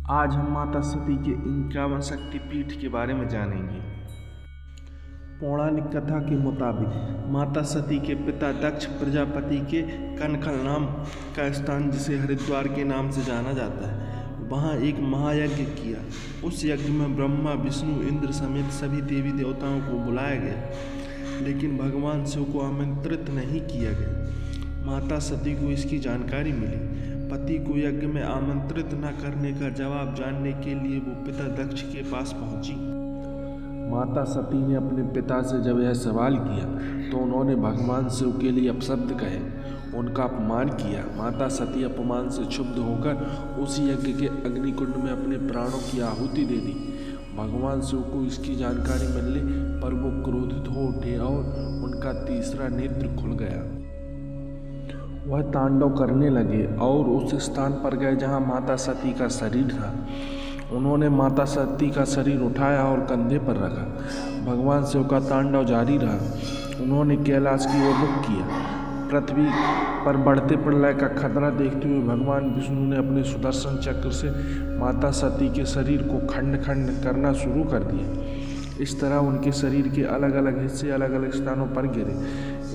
आज हम माता सती के 51 शक्तिपीठ के बारे में जानेंगे। पौराणिक कथा के मुताबिक माता सती के पिता दक्ष प्रजापति के कनखल नाम का स्थान, जिसे हरिद्वार के नाम से जाना जाता है, वहाँ एक महायज्ञ किया। उस यज्ञ में ब्रह्मा, विष्णु, इंद्र समेत सभी देवी देवताओं को बुलाया गया, लेकिन भगवान शिव को आमंत्रित नहीं किया गया। माता सती को इसकी जानकारी मिली। पति को यज्ञ में आमंत्रित न करने का जवाब जानने के लिए वो पिता दक्ष के पास पहुंची। माता सती ने अपने पिता से जब यह सवाल किया तो उन्होंने भगवान शिव के लिए अपशब्द कहे, उनका अपमान किया। माता सती अपमान से क्षुब्ध होकर उसी यज्ञ के अग्निकुंड में अपने प्राणों की आहुति दे दी। भगवान शिव को इसकी जानकारी मिलने पर वो क्रोधित हो उठे और उनका तीसरा नेत्र खुल गया। वह तांडव करने लगे और उस स्थान पर गए जहाँ माता सती का शरीर था। उन्होंने माता सती का शरीर उठाया और कंधे पर रखा। भगवान शिव का तांडव जारी रहा। उन्होंने कैलाश की ओर रुख किया। पृथ्वी पर बढ़ते प्रलय का खतरा देखते हुए भगवान विष्णु ने अपने सुदर्शन चक्र से माता सती के शरीर को खंड खंड करना शुरू कर दिया। इस तरह उनके शरीर के अलग अलग हिस्से अलग अलग स्थानों पर गिरे।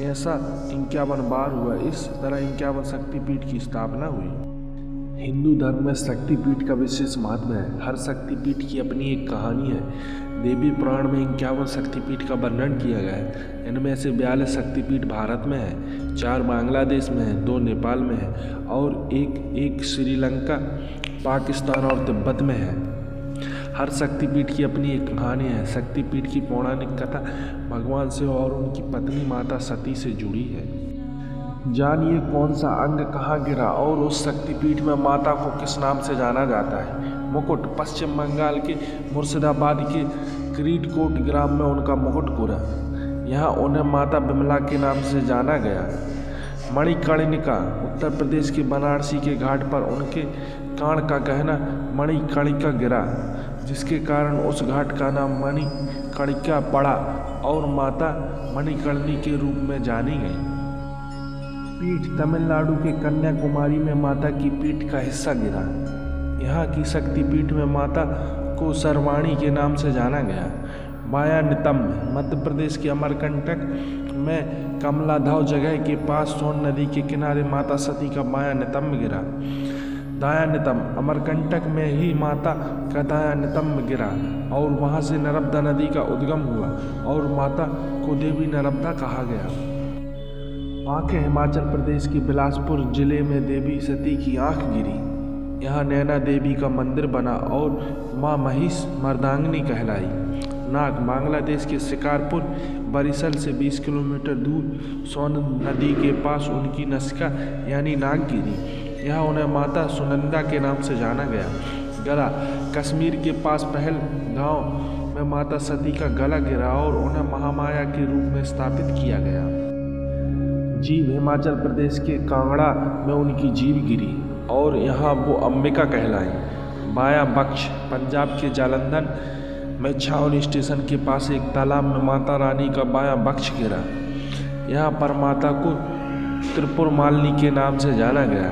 ऐसा 51 बार हुआ। इस तरह 51 शक्तिपीठ की स्थापना हुई। हिंदू धर्म में शक्तिपीठ का विशेष महत्व है। हर शक्तिपीठ की अपनी एक कहानी है। देवी पुराण में 51 शक्तिपीठ का वर्णन किया गया है। इनमें से 42 शक्तिपीठ भारत में है, 4 बांग्लादेश में है, 2 नेपाल में है और एक श्रीलंका, पाकिस्तान और तिब्बत में है। हर शक्तिपीठ की अपनी एक कहानी है। शक्तिपीठ की पौराणिक कथा भगवान शिव और उनकी पत्नी माता सती से जुड़ी है। जानिए कौन सा अंग कहाँ गिरा और उस शक्तिपीठ में माता को किस नाम से जाना जाता है। मुकुट। पश्चिम बंगाल के मुर्शिदाबाद के क्रीडकोट ग्राम में उनका मुकुट गिरा। यहाँ उन्हें माता बिमला के नाम से जाना गया। मणिकर्णिका। उत्तर प्रदेश के बनारसी के घाट पर उनके कान का गहना मणिकर्णिका गिरा, जिसके कारण उस घाट का नाम मणिकर्णिका पड़ा और माता मणिकर्णी के रूप में जानी गई। पीठ। तमिलनाडु के कन्याकुमारी में माता की पीठ का हिस्सा गिरा। यहाँ की शक्तिपीठ में माता को सर्वाणी के नाम से जाना गया। माया नितंब। मध्य प्रदेश के अमरकंटक में कमलाधाव जगह के पास सोन नदी के किनारे माता सती का माया नितंब गिरा। दाया नितंब। अमरकंटक में ही माता का दाया नितंब गिरा और वहाँ से नर्मदा नदी का उद्गम हुआ और माता को देवी नर्मदा कहा गया। आंखें। हिमाचल प्रदेश के बिलासपुर जिले में देवी सती की आंख गिरी। यहाँ नैना देवी का मंदिर बना और माँ महिष मर्दांगिनी कहलाई। नाग। बांग्लादेश के शिकारपुर बरिशल से 20 किलोमीटर दूर सोन नदी के पास उनकी नसिका यानी नाग गिरी। यहाँ उन्हें माता सुनंदा के नाम से जाना गया। गला। कश्मीर के पास पहल गांव में माता सती का गला गिरा और उन्हें महामाया के रूप में स्थापित किया गया। जीभ। हिमाचल प्रदेश के कांगड़ा में उनकी जीभ गिरी और यहाँ वो अंबिका कहलाई। बायां बक्ष। पंजाब के जालंधर में छावनी स्टेशन के पास एक तालाब में माता रानी का बायां बक्ष गिरा। यहाँ पर माता को त्रिपुर मालिनी के नाम से जाना गया।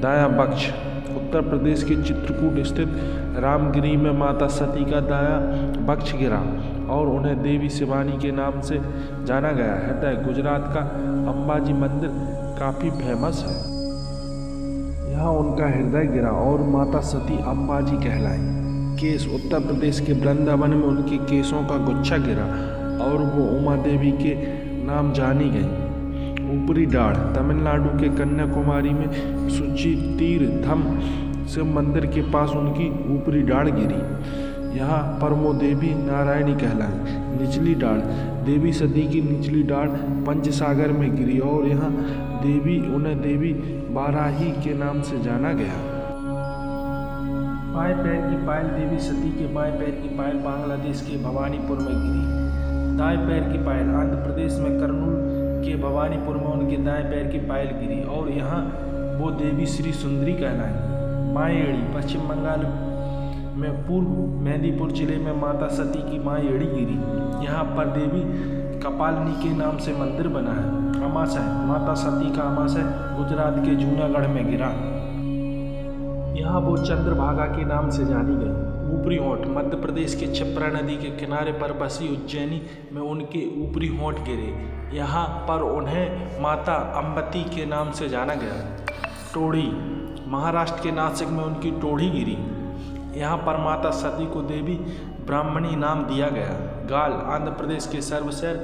दायां बक्ष। उत्तर प्रदेश के चित्रकूट स्थित रामगिरी में माता सती का दायां बक्ष गिरा और उन्हें देवी शिवानी के नाम से जाना गया। हृदय। गुजरात का अंबाजी मंदिर काफ़ी फेमस है। यहाँ उनका हृदय गिरा और माता सती अंबाजी कहलाई। केस। उत्तर प्रदेश के वृंदावन में उनके केसों का गुच्छा गिरा और वो उमा देवी के नाम जानी गई। ऊपरी डाढ़। तमिलनाडु के कन्याकुमारी में सुचितीर्थम शिव मंदिर के पास उनकी ऊपरी डाढ़ गिरी। यहाँ पर वो देवी नारायणी कहलाई। निचली डाढ़। देवी सती की निचली डाढ़ पंचसागर में गिरी और यहाँ उन्हें देवी बाराही के नाम से जाना गया। बाएं पैर की पायल। देवी सती के बाएं पैर की पायल बांग्लादेश के भवानीपुर में गिरी। दाएं पैर की पायल। आंध्र प्रदेश में कर्नूल के भवानीपुर में उनके दाएं पैर की पायल गिरी और यहाँ वो देवी श्री सुंदरी कहलाई। बाएं एड़ी। पश्चिम बंगाल में पूर्व मेदिनीपुर जिले में माता सती की बाएं एड़ी गिरी। यहाँ पर देवी कपालिनी के नाम से मंदिर बना है। अमाशय। माता सती का अमाशय गुजरात के जूनागढ़ में गिरा। यहाँ वो चंद्रभागा के नाम से जानी गई। ऊपरी होंठ मध्य प्रदेश के क्षिप्रा नदी के किनारे पर बसी उज्जैनी में उनके ऊपरी होंठ गिरे। यहाँ पर उन्हें माता अम्बती के नाम से जाना गया। टोड़ी महाराष्ट्र के नासिक में उनकी टोड़ी गिरी। यहाँ पर माता सती को देवी ब्राह्मणी नाम दिया गया। गाल आंध्र प्रदेश के सर्वशैर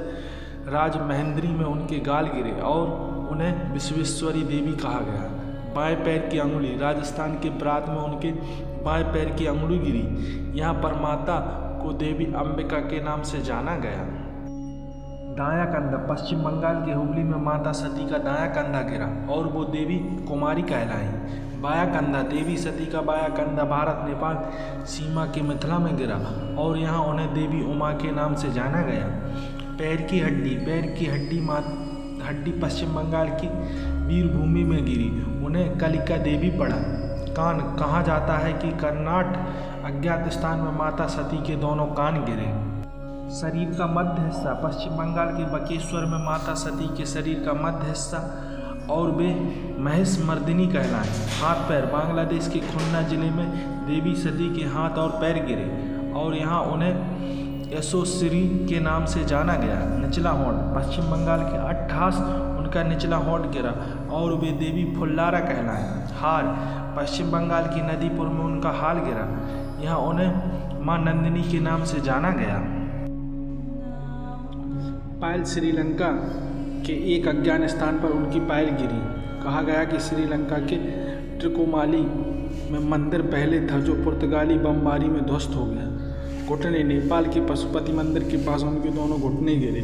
राजमहेंद्री में उनके गाल गिरे और उन्हें विश्वेश्वरी देवी कहा गया। बाएं पैर की अंगुली राजस्थान के प्रांत में उनके बाएं पैर की अंगुली गिरी। यहाँ पर माता को देवी अंबिका के नाम से जाना गया। दायां कंधा पश्चिम बंगाल के हुगली में माता सती का दायां कंधा गिरा और वो देवी कुमारी कहलाई। बायां कंधा देवी सती का बायां कंधा भारत नेपाल सीमा के मिथिला में गिरा और यहाँ उन्हें देवी उमा के नाम से जाना गया। पैर की हड्डी पश्चिम बंगाल की वीरभूमि में गिरी, उन्हें कलिका देवी पड़ा। कान कहा जाता है कि कर्नाट अज्ञात स्थान में माता सती के दोनों कान गिरे। शरीर का मध्य हिस्सा पश्चिम बंगाल के बकेश्वर में माता सती के शरीर का मध्य हिस्सा और वे महेश मर्दिनी कहलाए। हाथ पैर बांग्लादेश के खुन्ना जिले में देवी सती के हाथ और पैर गिरे और यहाँ उन्हें यशोश्री के नाम से जाना गया। निचला होंठ पश्चिम बंगाल के 28 उनका निचला होंठ गिरा और वे देवी फुल्लारा कहलाए। हार पश्चिम बंगाल की नदीपुर में उनका हाल गिरा, यहाँ उन्हें मां नंदिनी के नाम से जाना गया। पायल श्रीलंका के एक अज्ञात स्थान पर उनकी पायल गिरी। कहा गया कि श्रीलंका के त्रिकोमाली में मंदिर पहले था जो पुर्तगाली बमबारी में ध्वस्त हो गया। घुटने नेपाल के पशुपति मंदिर के पास उनके दोनों घुटने गिरे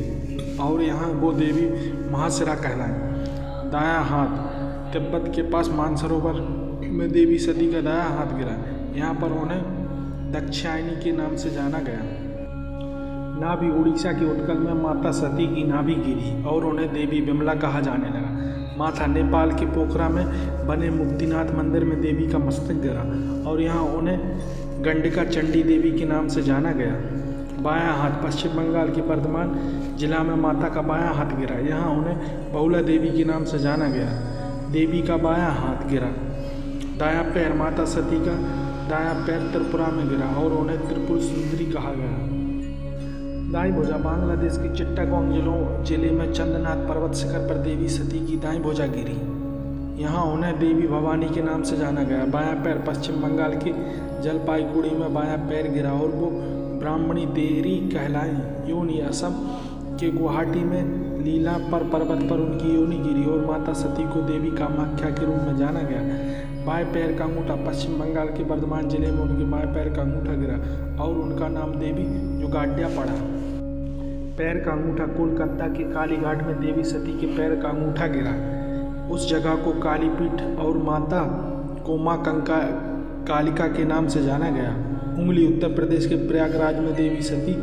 और यहाँ वो देवी महाशिरा कहलाए। दायां हाथ तिब्बत के पास मानसरोवर में देवी सती का दायां हाथ गिरा, यहाँ पर उन्हें दक्षायनी के नाम से जाना गया। नाभि उड़ीसा के उत्कल में माता सती की नाभि गिरी और उन्हें देवी विमला कहा जाने लगा। माथा नेपाल के पोखरा में बने मुक्तिनाथ मंदिर में देवी का मस्तक गिरा और यहाँ उन्हें गंडिका चंडी देवी के नाम से जाना गया। बायां हाथ पश्चिम बंगाल के बर्धमान जिला में माता का बायां हाथ गिरा, यहाँ उन्हें बहुला देवी के नाम से जाना गया। देवी का बायां हाथ गिरा। दायां पैर माता सती का दायां पैर त्रिपुरा में गिरा और उन्हें त्रिपुर सुंदरी कहा गया। दाई भुजा बांग्लादेश के चिट्टागोंग जिले में चंदनाथ पर्वत शिखर पर देवी सती की दाई भुजा गिरी, यहाँ उन्हें देवी भवानी के नाम से जाना गया। बायां पैर पश्चिम बंगाल के जलपाईगुड़ी में बायां पैर गिरा और वो ब्राह्मणी देरी कहलाई। योनि असम के गुवाहाटी में लीला पर्वत पर उनकी योनि गिरी और माता सती को देवी कामाख्या के रूप में जाना गया। बाएं पैर का अंगूठा पश्चिम बंगाल के बर्धमान जिले में उनके बाएं पैर का अंगूठा गिरा और उनका नाम देवी युगाड्या पड़ा। पैर का अंगूठा कोलकाता के कालीघाट में देवी सती के पैर का अंगूठा गिरा। उस जगह को कालीपीठ और माता को मां कालिका के नाम से जाना गया। उंगली उत्तर प्रदेश के प्रयागराज में देवी सती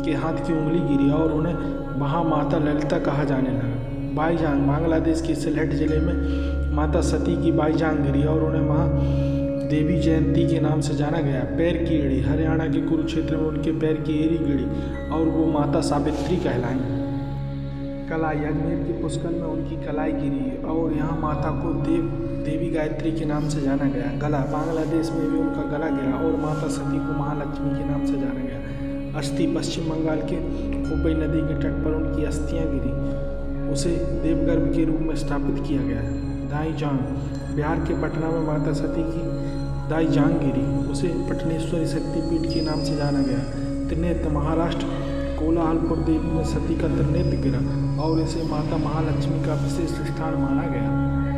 के हाथ की उंगली गिरी और उन्हें वहाँ माता ललिता कहा जाने लगा। बाईजांग बांग्लादेश के सिलहट जिले में माता सती की बाईजांग गिरी और उन्हें वहाँ देवी जयंती के नाम से जाना गया। पैर की एड़ी हरियाणा के कुरुक्षेत्र में उनके पैर की एड़ी गिरी और वो माता सावित्री कहलाई। कलाई अजमेर के पुष्कर में उनकी कलाई गिरी और यहाँ माता को देवी गायत्री के नाम से जाना गया। गला बांग्लादेश में भी उनका गला गिरा और माता सती को महालक्ष्मी के नाम से जाना गया। अस्थि पश्चिम बंगाल के कोपई नदी के तट पर उनकी अस्थियाँ गिरी, उसे देवगर्भ के रूप में स्थापित किया गया। दाई जांग बिहार के पटना में माता सती की दाई जांग गिरी, उसे पटनेश्वरी शक्तिपीठ के नाम से जाना गया। त्रिनेत्र महाराष्ट्र कोलाहलपुर देवी में सती का त्रिनेत्र गिरा और इसे माता महालक्ष्मी का विशेष स्थान माना गया।